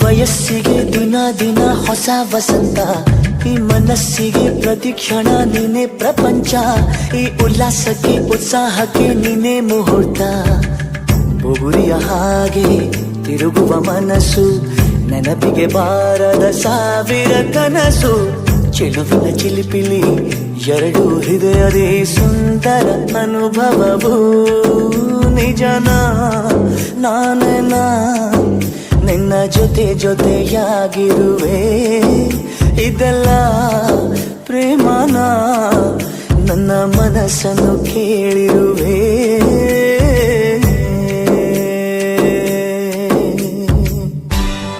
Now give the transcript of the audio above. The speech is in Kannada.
ವಯಸ್ಸಿಗೆ ದಿನ ದಿನ ಹೊಸ ವಸಂತ, ಈ ಮನಸ್ಸಿಗೆ ಪ್ರತಿಕ್ಷಣ ನೀನೆ ಪ್ರಪಂಚ, ಈ ಉಲ್ಲಾಸಕ್ಕೆ ಉತ್ಸಾಹಕ್ಕೆ ನೀನೆ ಮುಹೂರ್ತ. ಬುಗುರಿಯ ಹಾಗೆ ತಿರುಗುವ ಮನಸ್ಸು, ನೆನಪಿಗೆ ಬಾರದ ಸಾವಿರ ಕನಸು. ಚೆಲುವಿನ ಚಿಲಿಪಿಲಿ ಎರಡು ಹೃದಯದೇ ಸುಂದರ ಅನುಭವವು. ನಿಜನ ನಾನೇನ ನಿನ್ನ ಜೊತೆ ಜೊತೆಯಾಗಿರುವೆ, ಇದೆಲ್ಲ ಪ್ರೇಮನ ನನ್ನ ಮನಸ್ಸನ್ನು ಕೇಳಿರುವೆ.